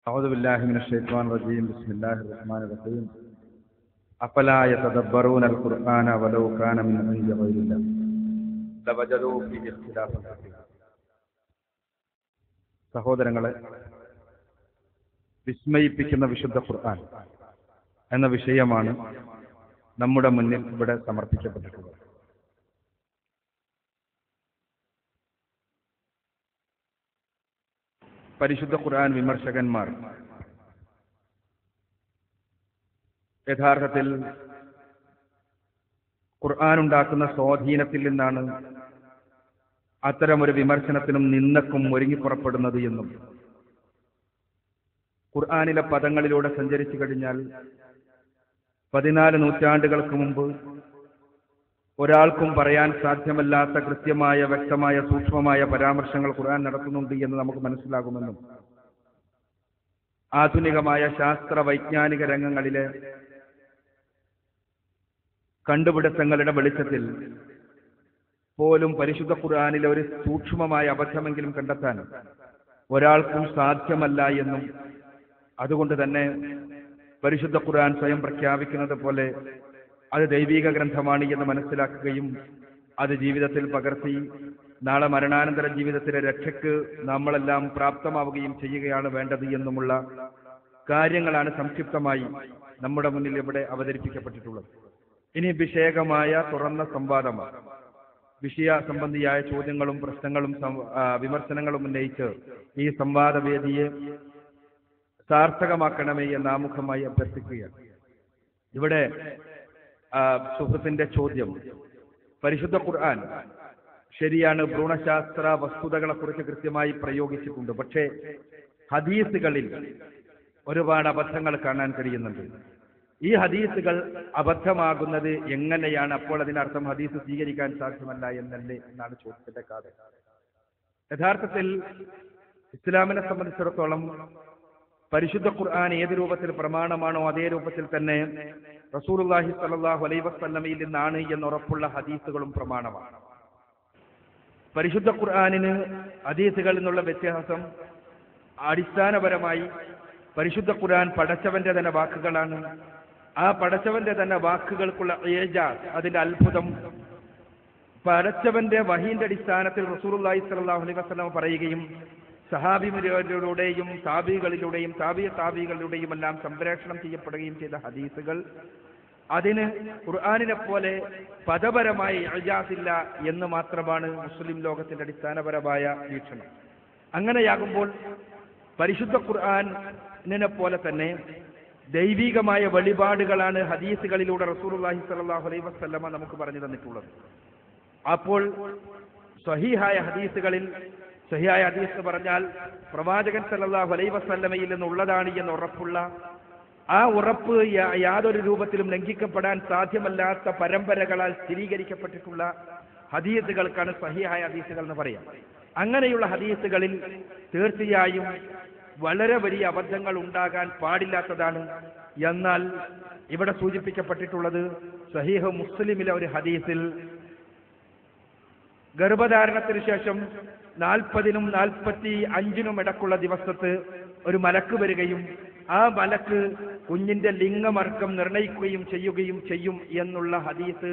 أعوذ بالله من الشيطان الرجيم بسم الله الرحمن الرحيم أفلا يتدبرون القرآن ولو كان من عند غير الله لوجدوا فيه اختلافا كثيرا. സഹോദരങ്ങളെ, വിസ്മയിപ്പിക്കുന്ന വിശുദ്ധ ഖുർആൻ എന്ന വിഷയമാണ് നമ്മുടെ മുന്നിൽ ഇവിടെ സമർപ്പിക്കപ്പെട്ടിട്ടുള്ളത്. പരിശുദ്ധ ഖുർആൻ വിമർശകന്മാർ യഥാർത്ഥത്തിൽ ഖുർആൻ ഉണ്ടാക്കുന്ന സ്വാധീനത്തിൽ നിന്നാണ് അത്തരമൊരു വിമർശനത്തിനും നിന്ദക്കും ഒരുങ്ങിപ്പുറപ്പെടുന്നത് എന്നും ഖുർആനിലെ പദങ്ങളിലൂടെ സഞ്ചരിച്ചു കഴിഞ്ഞാൽ 14 നൂറ്റാണ്ടുകൾക്ക് മുമ്പ് ഒരാൾക്കും പറയാൻ സാധ്യമല്ലാത്ത കൃത്യമായ, വ്യക്തമായ, സൂക്ഷ്മമായ പരാമർശങ്ങൾ ഖുർആൻ നടത്തുന്നുണ്ട് എന്ന് നമുക്ക് മനസ്സിലാകുമെന്നും ആധുനികമായ ശാസ്ത്ര വൈജ്ഞാനിക രംഗങ്ങളിലെ കണ്ടുപിടുത്തങ്ങളുടെ വെളിച്ചത്തിൽ പോലും പരിശുദ്ധ ഖുർആനിലെ ഒരു സൂക്ഷ്മമായ അബദ്ധമെങ്കിലും കണ്ടെത്താൻ ഒരാൾക്കും സാധ്യമല്ല എന്നും അതുകൊണ്ട് തന്നെ പരിശുദ്ധ ഖുർആൻ സ്വയം പ്രഖ്യാപിക്കുന്നത് പോലെ അത് ദൈവിക ഗ്രന്ഥമാണ് എന്ന് മനസ്സിലാക്കുകയും അത് ജീവിതത്തിൽ പകർത്തി നാളെ മരണാനന്തര ജീവിതത്തിലെ രക്ഷയ്ക്ക് നമ്മളെല്ലാം പ്രാപ്തമാവുകയും ചെയ്യുകയാണ് വേണ്ടത് എന്നുമുള്ള കാര്യങ്ങളാണ് സംക്ഷിപ്തമായി നമ്മുടെ മുന്നിൽ ഇവിടെ അവതരിപ്പിക്കപ്പെട്ടിട്ടുള്ളത്. ഇനി വിഷയകമായ തുറന്ന സംവാദമാണ്. വിഷയ സംബന്ധിയായ ചോദ്യങ്ങളും പ്രശ്നങ്ങളും വിമർശനങ്ങളും ഉന്നയിച്ച് ഈ സംവാദവേദിയെ സാർത്ഥകമാക്കണമേ എന്ന് ആമുഖമായി അഭ്യർത്ഥിക്കുകയാണ്. ഇവിടെ സുഹൃത്തിന്റെ ചോദ്യം, പരിശുദ്ധ ഖുർആൻ ശരിയാണ്, ഭ്രൂണശാസ്ത്ര വസ്തുതകളെ കുറിച്ച് കൃത്യമായി പ്രയോഗിച്ചിട്ടുണ്ട്. പക്ഷേ ഹദീസുകളിൽ ഒരുപാട് അബദ്ധങ്ങൾ കാണാൻ കഴിയുന്നുണ്ട്. ഈ ഹദീസുകൾ അബദ്ധമാകുന്നത് എങ്ങനെയാണ്? അപ്പോൾ അതിനർത്ഥം ഹദീസ് സ്വീകരിക്കാൻ സാധ്യമല്ല എന്നല്ലേ എന്നാണ് ചോദ്യത്തിന്റെ കാര്യം. യഥാർത്ഥത്തിൽ ഇസ്ലാമിനെ സംബന്ധിച്ചിടത്തോളം പരിശുദ്ധ ഖുർആൻ ഏത് രൂപത്തിൽ പ്രമാണമാണോ അതേ രൂപത്തിൽ തന്നെ റസൂലുള്ളാഹി സ്വല്ലല്ലാഹു അലൈഹി വസല്ലമയിൽ നിന്നാണ് എന്നുറപ്പുള്ള ഹദീസുകളും പ്രമാണമാണ്. പരിശുദ്ധ ഖുർആനിന് ഹദീസുകളിൽ നിന്നുള്ള വ്യത്യാസം അടിസ്ഥാനപരമായി പരിശുദ്ധ ഖുർആൻ പടച്ചവന്റെ തന്നെ വാക്കുകളാണ്. ആ പടച്ചവന്റെ തന്നെ വാക്കുകൾക്കുള്ള ഏജാസ്, അതിന്റെ അത്ഭുതം പടച്ചവന്റെ വഹീന്റെ അടിസ്ഥാനത്തിൽ റസൂലുള്ളാഹി സ്വല്ലല്ലാഹു അലൈഹി വസല്ലം പറയുകയും സഹാബിമാരിലൂടെയും താബികളിലൂടെയും താബികളിലൂടെയും എല്ലാം സംപ്രേഷണം ചെയ്യപ്പെടുകയും ചെയ്ത ഹദീസുകൾ, അതിന് ഖുർആനിനെ പോലെ പദപരമായ ഇജാസില്ല എന്ന് മാത്രമാണ് മുസ്ലിം ലോകത്തിന്റെ അടിസ്ഥാനപരമായ വീക്ഷണം. അങ്ങനെയാകുമ്പോൾ പരിശുദ്ധ ഖുർആനിനെ പോലെ തന്നെ ദൈവികമായ വെളിപാടുകളാണ് ഹദീസുകളിലൂടെ റസൂലുള്ളാഹി സ്വല്ലല്ലാഹു അലൈഹി വസല്ലമ നമുക്ക് പറഞ്ഞു തന്നിട്ടുള്ളത്. അപ്പോൾ സ്വഹീഹായ ഹദീസുകളിൽ, സ്വഹീഹായ ഹദീസ് പറഞ്ഞാൽ പ്രവാചകൻ സല്ലല്ലാഹു അലൈഹി വസല്ലമയിൽ നിന്നുള്ളതാണ് എന്ന് ഉറപ്പുള്ള, ആ ഉറപ്പ് യാതൊരു രൂപത്തിലും ലംഘിക്കപ്പെടാൻ സാധ്യമല്ലാത്ത പരമ്പരകളാൽ സ്ഥിരീകരിക്കപ്പെട്ടിട്ടുള്ള ഹദീസുകൾക്കാണ് സ്വഹീഹായ ഹദീസുകൾ എന്ന് പറയാം. അങ്ങനെയുള്ള ഹദീസുകളിൽ തീർച്ചയായും വളരെ വലിയ അബദ്ധങ്ങൾ ഉണ്ടാകാൻ പാടില്ലാത്തതാണ്. എന്നാൽ ഇവിടെ സൂചിപ്പിക്കപ്പെട്ടിട്ടുള്ളത് സ്വഹീഹ് മുസ്ലിമിലെ ഒരു ഹദീസിൽ ഗർഭധാരണത്തിന് ശേഷം 40-നും 45-നും ഇടക്കുള്ള ദിവസത്ത് ഒരു മലക്ക് വരികയും ആ മലക്ക് കുഞ്ഞിന്റെ ലിംഗമർക്കം നിർണയിക്കുകയും ചെയ്യും എന്നുള്ള ഹദീസ്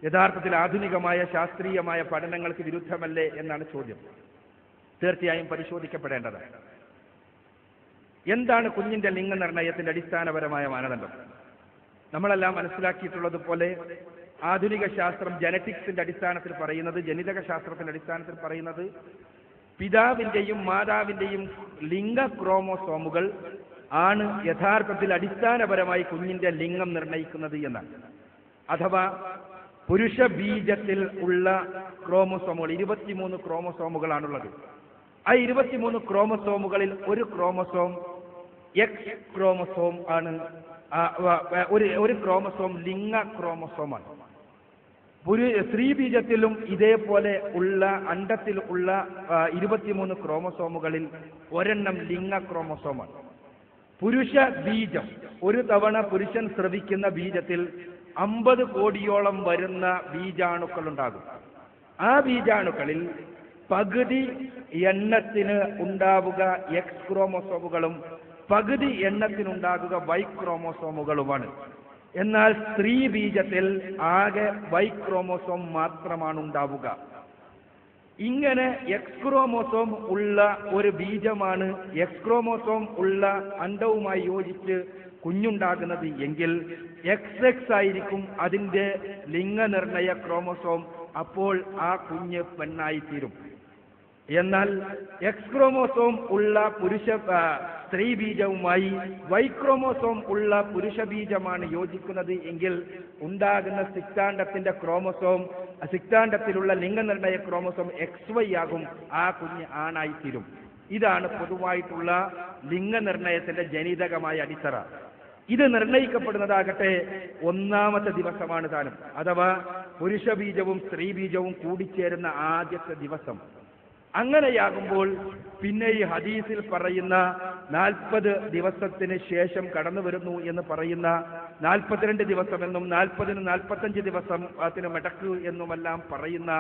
യഥാർത്ഥത്തിൽ ആധുനികമായ ശാസ്ത്രീയമായ പഠനങ്ങൾക്ക് വിരുദ്ധമല്ലേ എന്നാണ് ചോദ്യം. തീർച്ചയായും പരിശോധിക്കപ്പെടേണ്ടതാണ്. എന്താണ് കുഞ്ഞിന്റെ ലിംഗനിർണയത്തിന്റെ അടിസ്ഥാനപരമായ മാനദണ്ഡം? നമ്മളെല്ലാം മനസ്സിലാക്കിയിട്ടുള്ളത് പോലെ ആധുനിക ശാസ്ത്രം ജനറ്റിക്സിന്റെ അടിസ്ഥാനത്തിൽ പറയുന്നത്, ജനിതക ശാസ്ത്രത്തിന്റെ അടിസ്ഥാനത്തിൽ പറയുന്നത്, പിതാവിന്റെയും മാതാവിന്റെയും ലിംഗ ക്രോമോസോമുകൾ ആണ് യഥാർത്ഥത്തിൽ അടിസ്ഥാനപരമായി കുഞ്ഞിന്റെ ലിംഗം നിർണയിക്കുന്നത് എന്നാണ്. അഥവാ പുരുഷ ബീജത്തിൽ ഉള്ള ക്രോമോസോമുകൾ 23 ക്രോമോസോമുകളാണുള്ളത്. ആ 23 ക്രോമോസോമുകളിൽ ഒരു ക്രോമോസോം എക്സ് ക്രോമോസോം ആണ്. ഒരു ക്രോമോസോം ലിംഗ ക്രോമോസോമാണ്. സ്ത്രീ ബീജത്തിലും ഇതേപോലെ ഉള്ള അണ്ഡത്തിൽ ഉള്ള 23 ക്രോമോസോമുകളിൽ ഒരെണ്ണം ലിംഗ ക്രോമോസോമാണ്. പുരുഷ ബീജം, ഒരു തവണ പുരുഷൻ സ്രവിക്കുന്ന ബീജത്തിൽ 50 കോടിയോളം വരുന്ന ബീജാണുക്കൾ ഉണ്ടാകും. ആ ബീജാണുക്കളിൽ പകുതി എണ്ണത്തിന് ഉണ്ടാവുക എക്സ് ക്രോമോസോമുകളും പകുതി എണ്ണത്തിനുണ്ടാകുക വൈ ക്രോമോസോമുകളുമാണ്. എന്നാൽ സ്ത്രീ ബീജത്തിൽ ആകെ വൈ ക്രോമോസോം മാത്രമാണ് ഉണ്ടാവുക. ഇങ്ങനെ എക്സ് ക്രോമോസോം ഉള്ള ഒരു ബീജമാണ് എക്സ് ക്രോമോസോം ഉള്ള അണ്ഡവുമായി യോജിച്ച് കുഞ്ഞുണ്ടാകുന്നത് എങ്കിൽ XX ആയിരിക്കും അതിൻ്റെ ലിംഗനിർണയ ക്രോമോസോം. അപ്പോൾ ആ കുഞ്ഞ് പെണ്ണായിത്തീരും. എന്നാൽ എക്സ് ക്രോമോസോം ഉള്ള സ്ത്രീ ബീജവുമായി വൈ ക്രോമോസോം ഉള്ള പുരുഷ ബീജമാണ് യോജിക്കുന്നത് എങ്കിൽ ഉണ്ടാകുന്ന സിക്താണ്ഡത്തിലുള്ള ലിംഗനിർണയ ക്രോമോസോം XY ആകും. ആ കുഞ്ഞ് ആണായിത്തീരും. ഇതാണ് പൊതുവായിട്ടുള്ള ലിംഗനിർണയത്തിന്റെ ജനിതകമായ അടിത്തറ. ഇത് നിർണയിക്കപ്പെടുന്നതാകട്ടെ 1ാമത്തെ ദിവസമാണ് താനും, അഥവാ പുരുഷ ബീജവും സ്ത്രീ ബീജവും കൂടിച്ചേരുന്ന ആദ്യത്തെ ദിവസം. അങ്ങനെയാകുമ്പോൾ പിന്നെ ഈ ഹദീസിൽ പറയുന്ന 40 ദിവസത്തിന് ശേഷം കടന്നു വരുന്നു എന്ന് പറയുന്ന 42 ദിവസമെന്നും 40-ന് 45 ദിവസത്തിന് മടക്കു എന്നുമെല്ലാം പറയുന്ന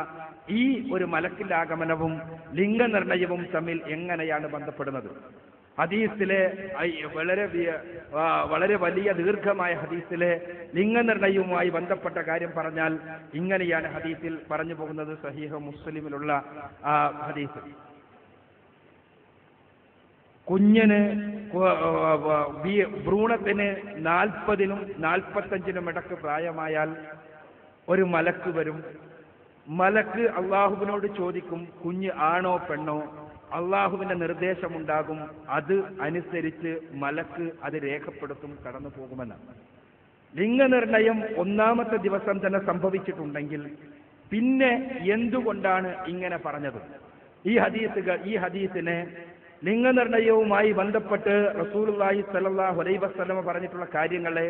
ഈ ഒരു മലക്കിന്റെ ആഗമനവും ലിംഗനിർണയവും തമ്മിൽ എങ്ങനെയാണ് ബന്ധപ്പെടുന്നത്? ഹദീസിലെ വളരെ വലിയ ദീർഘമായ ഹദീസിലെ ലിംഗനിർണയവുമായി ബന്ധപ്പെട്ട കാര്യം പറഞ്ഞാൽ ഇങ്ങനെയാണ് ഹദീസിൽ പറഞ്ഞു പോകുന്നത്. സഹീഹ് മുസ്ലിമിലുള്ള ഹദീസ്, കുഞ്ഞിന് ഭ്രൂണത്തിന് 40-നും 45-നും ഇടക്ക് പ്രായമായാൽ ഒരു മലക്ക് വരും. മലക്ക് അള്ളാഹുവിനോട് ചോദിക്കും, കുഞ്ഞ് ആണോ പെണ്ണോ? അള്ളാഹുവിന്റെ നിർദ്ദേശമുണ്ടാകും. അത് അനുസരിച്ച് മലക്ക് അത് രേഖപ്പെടുത്തും, കടന്നു പോകുമെന്നാണ്. ലിംഗനിർണയം 1ാമത്തെ ദിവസം തന്നെ സംഭവിച്ചിട്ടുണ്ടെങ്കിൽ പിന്നെ എന്തുകൊണ്ടാണ് ഇങ്ങനെ പറഞ്ഞത്? ഈ ഹദീസിനെ ലിംഗനിർണയവുമായി ബന്ധപ്പെട്ട് റസൂലുള്ളാഹി സ്വല്ലല്ലാഹു അലൈഹി വസല്ലം പറഞ്ഞിട്ടുള്ള കാര്യങ്ങളെ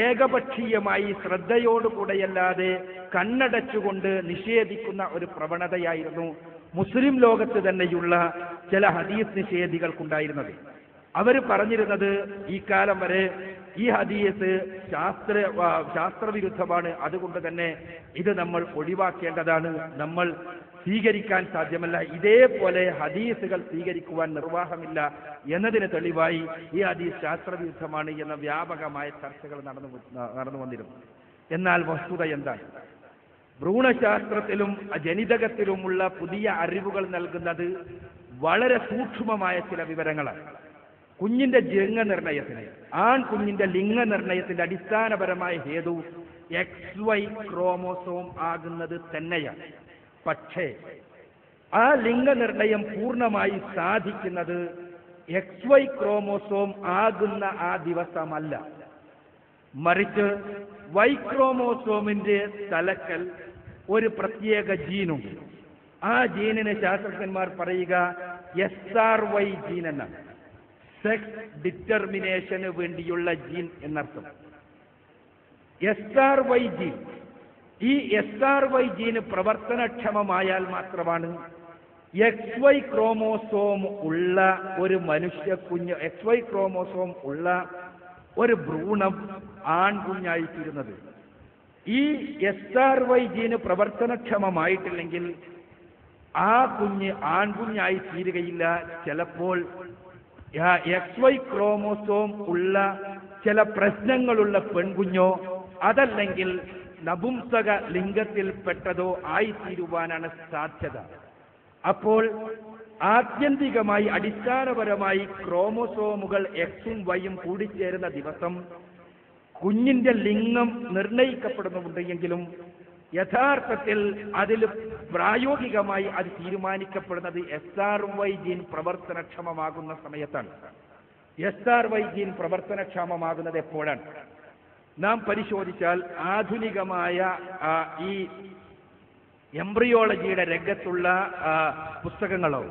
ഏകപക്ഷീയമായി ശ്രദ്ധയോടുകൂടെയല്ലാതെ കണ്ണടച്ചുകൊണ്ട് നിഷേധിക്കുന്ന ഒരു പ്രവണതയായിരുന്നു മുസ്ലിം ലോകത്ത് തന്നെയുള്ള ചില ഹദീസ് നിഷേധികൾക്കുണ്ടായിരുന്നത്. അവർ പറഞ്ഞിരുന്നത് ഈ കാലം വരെ ഈ ഹദീസ് ശാസ്ത്രവിരുദ്ധമാണ്, അതുകൊണ്ട് തന്നെ ഇത് നമ്മൾ ഒഴിവാക്കേണ്ടതാണ്, നമ്മൾ സ്വീകരിക്കാൻ സാധ്യമല്ല, ഇതേപോലെ ഹദീസുകൾ സ്വീകരിക്കുവാൻ നിർവാഹമില്ല എന്നതിന് തെളിവായി ഈ ഹദീസ് ശാസ്ത്രവിരുദ്ധമാണ് എന്ന വ്യാപകമായ ചർച്ചകൾ നടന്നു വന്നിരുന്നു. എന്നാൽ വസ്തുത എന്താണ്? ഭ്രൂണശാസ്ത്രത്തിലും ജനിതകത്തിലുമുള്ള പുതിയ അറിവുകൾ നൽകുന്നത് വളരെ സൂക്ഷ്മമായ ചില വിവരങ്ങളാണ്. കുഞ്ഞിന്റെ ലിംഗനിർണയത്തിന്, ആൺകുഞ്ഞിന്റെ ലിംഗനിർണയത്തിന്റെ അടിസ്ഥാനപരമായ ഹേതു XY ക്രോമോസോം ആകുന്നത് തന്നെയാണ്. പക്ഷേ ആ ലിംഗനിർണയം പൂർണ്ണമായി സാധിക്കുന്നത് XY ക്രോമോസോം ആകുന്ന ആ ദിവസമല്ല, മറിച്ച് Y ക്രോമോസോമിന്റെ തലക്കൽ ഒരു പ്രത്യേക ജീനുണ്ട്. ആ ജീനിനെ ശാസ്ത്രജ്ഞന്മാർ പറയുക SRY ജീൻ എന്നാണ്. സെക്സ് ഡിറ്റർമിനേഷന് വേണ്ടിയുള്ള ജീൻ എന്നർത്ഥം. SRY ജീൻ, ഈ SRY ജീന് പ്രവർത്തനക്ഷമമായാൽ മാത്രമാണ് XY ക്രോമോസോം ഉള്ള ഒരു മനുഷ്യക്കുഞ്ഞ്, XY ക്രോമോസോം ഉള്ള ഒരു ഭ്രൂണം ആൺകുഞ്ഞായിത്തീരുന്നത്. ഈ SRY ജീന് പ്രവർത്തനക്ഷമമായിട്ടില്ലെങ്കിൽ ആ കുഞ്ഞ് ആൺകുഞ്ഞായി തീരുകയില്ല. ചിലപ്പോൾ XY ക്രോമോസോം ഉള്ള ചില പ്രശ്നങ്ങളുള്ള പെൺകുഞ്ഞോ അതല്ലെങ്കിൽ നപുംസക ലിംഗത്തിൽപ്പെട്ടതോ ആയിത്തീരുവാനാണ് സാധ്യത. അപ്പോൾ ആത്യന്തികമായി അടിസ്ഥാനപരമായി ക്രോമോസോമുകൾ Xഉം Yഉം കൂടിച്ചേരുന്ന ദിവസം കുഞ്ഞിന്റെ ലിംഗം നിർണയിക്കപ്പെടുന്നുണ്ടെങ്കിലും യഥാർത്ഥത്തിൽ അതിൽ പ്രായോഗികമായി അത് തീരുമാനിക്കപ്പെടുന്നത് SRY ജീൻ പ്രവർത്തനക്ഷമമാകുന്ന സമയത്താണ്. SRY ജീൻ പ്രവർത്തനക്ഷമമാകുന്നത് എപ്പോഴാണ്? നാം പരിശോധിച്ചാൽ ആധുനികമായ ഈ എംബ്രിയോളജിയുടെ രംഗത്തുള്ള പുസ്തകങ്ങളോ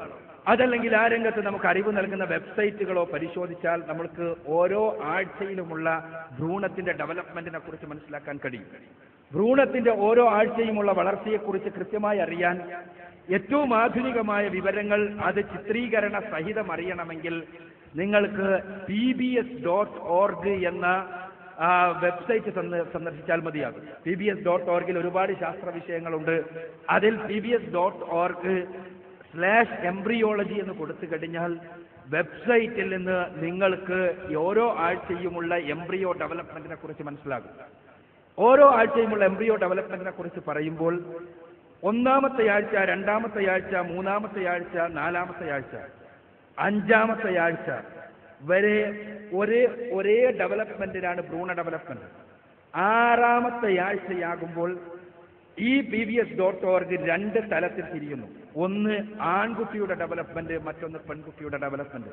അതല്ലെങ്കിൽ ആ രംഗത്ത് നമുക്ക് അറിവ് നൽകുന്ന വെബ്സൈറ്റുകളോ പരിശോധിച്ചാൽ നമ്മൾക്ക് ഓരോ ആഴ്ചയിലുമുള്ള ഭ്രൂണത്തിന്റെ ഡെവലപ്മെന്റിനെ കുറിച്ച് മനസ്സിലാക്കാൻ കഴിയും. ഭ്രൂണത്തിന്റെ ഓരോ ആഴ്ചയുമുള്ള വളർച്ചയെക്കുറിച്ച് കൃത്യമായി അറിയാൻ ഏറ്റവും ആധുനികമായ വിവരങ്ങൾ അത് ചിത്രീകരണ സഹിതം അറിയണമെങ്കിൽ നിങ്ങൾക്ക് pbs.org എന്ന വെബ്സൈറ്റ് സന്ദർശിച്ചാൽ madiyaagum. pbs.org ഒരുപാട് ശാസ്ത്ര വിഷയങ്ങളുണ്ട്. അതിൽ pbs.org /embryology എന്ന് കൊടുത്തു കഴിഞ്ഞാൽ വെബ്സൈറ്റിൽ നിന്ന് നിങ്ങൾക്ക് ഓരോ ആഴ്ചയുമുള്ള എംബ്രിയോ ഡെവലപ്മെന്റിനെ കുറിച്ച് മനസ്സിലാകും. ഓരോ ആഴ്ചയുമുള്ള എംബ്രിയോ ഡെവലപ്മെന്റിനെ കുറിച്ച് പറയുമ്പോൾ ഒന്നാമത്തെ ആഴ്ച, രണ്ടാമത്തെ ആഴ്ച, മൂന്നാമത്തെ ആഴ്ച, നാലാമത്തെ ആഴ്ച, അഞ്ചാമത്തെ ആഴ്ച വരെ ഒരേ ഡെവലപ്മെന്റിനാണ് ഭ്രൂണ ഡെവലപ്മെന്റ്. ആറാമത്തെ ആഴ്ചയാകുമ്പോൾ ഈ BBS.org 2 തലത്തിൽ തിരിയുന്നു. ഒന്ന് ആൺകുട്ടിയുടെ ഡെവലപ്മെന്റ്, മറ്റൊന്ന് പെൺകുട്ടിയുടെ ഡെവലപ്മെന്റ്.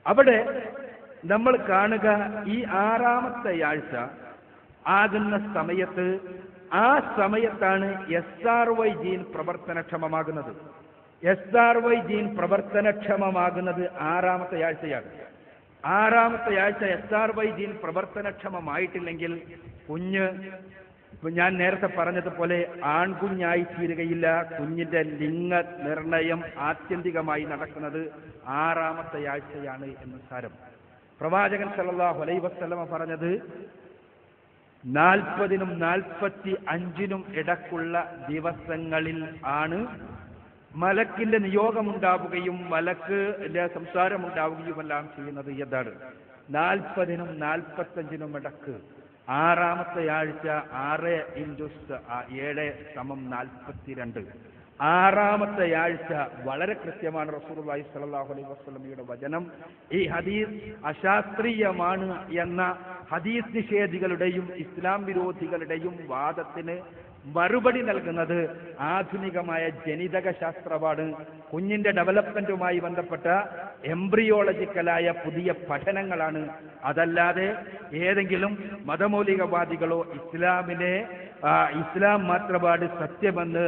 അവിടെ നമ്മൾ കാണുക, ഈ ആറാമത്തെ ആഴ്ച ആകുന്ന സമയത്ത്, ആ സമയത്താണ് SRY ജീൻ പ്രവർത്തനക്ഷമമാകുന്നത്. SRY ജീൻ പ്രവർത്തനക്ഷമമാകുന്നത് ആറാമത്തെ ആഴ്ചയാണ്. ആറാമത്തെ ആഴ്ച SRY ജീൻ പ്രവർത്തനക്ഷമമായിട്ടില്ലെങ്കിൽ കുഞ്ഞ്, ഞാൻ നേരത്തെ പറഞ്ഞതുപോലെ, ആൺകുഞ്ഞായി തീരുകയില്ല. കുഞ്ഞിന്റെ ലിംഗ നിർണയം ആത്യന്തികമായി നടക്കുന്നത് ആറാമത്തെ ആഴ്ചയാണ് എന്ന് സാരം. പ്രവാചകൻ സല്ലല്ലാഹു അലൈഹി വസല്ലമ പറഞ്ഞത് 40-നും 45-നും ഇടക്കുള്ള ദിവസങ്ങളിൽ ആണ് മലക്കിന്റെ നിയോഗമുണ്ടാവുകയും മലക്കിന്റെ സംസാരമുണ്ടാവുകയുമെല്ലാം ചെയ്യുന്നത്. എന്താണ് 40-നും 45-നും ഇടക്ക് ആറാമത്തെ ആഴ്ച 6 × 7 = 42. ആറാമത്തെ ആഴ്ച വളരെ കൃത്യമാണ്. റസൂലുള്ളാഹി സ്വല്ലല്ലാഹു അലൈഹി വസല്ലമയുടെ വചനം. ഈ ഹദീസ് അശാസ്ത്രീയമാണ് എന്ന ഹദീസ് നിഷേധികളുടെയും ഇസ്ലാം വിരോധികളുടെയും വാദത്തിന് മറുപടി നൽകുന്നത് ആധുനികമായ ജനിതക ശാസ്ത്രമാണ്. കുഞ്ഞിന്റെ ഡെവലപ്മെന്റുമായി ബന്ധപ്പെട്ട എംബ്രിയോളജിക്കലായ പുതിയ പഠനങ്ങളാണ്. അതല്ലാതെ ഏതെങ്കിലും മതമൗലികവാദികളോ ഇസ്ലാം മാത്രമാണ് സത്യമെന്ന്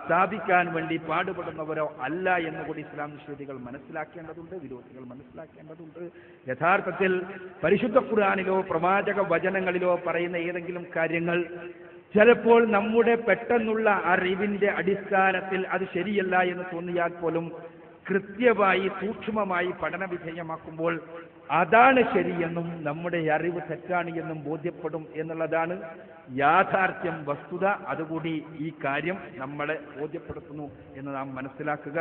സ്ഥാപിക്കാൻ വേണ്ടി പാടുപെടുന്നവരോ അല്ല എന്നുകൂടി ഇസ്ലാം നിഷേധികൾ മനസ്സിലാക്കേണ്ടതുണ്ട്, വിരോധികൾ മനസ്സിലാക്കേണ്ടതുണ്ട്. യഥാർത്ഥത്തിൽ പരിശുദ്ധ ഖുർആനിലോ പ്രവാചക വചനങ്ങളിലോ പറയുന്ന ഏതെങ്കിലും കാര്യങ്ങൾ ചിലപ്പോൾ നമ്മുടെ പെട്ടെന്നുള്ള അറിവിന്റെ അടിസ്ഥാനത്തിൽ അത് ശരിയല്ല എന്ന് തോന്നിയാൽ പോലും കൃത്യമായി സൂക്ഷ്മമായി പഠന വിധേയമാക്കുമ്പോൾ അതാണ് ശരിയെന്നും നമ്മുടെ അറിവ് തെറ്റാണ് എന്നും ബോധ്യപ്പെടും എന്നുള്ളതാണ് യാഥാർത്ഥ്യം, വസ്തുത. അതുകൂടി ഈ കാര്യം നമ്മളെ ബോധ്യപ്പെടുത്തുന്നു എന്ന് നാം മനസ്സിലാക്കുക.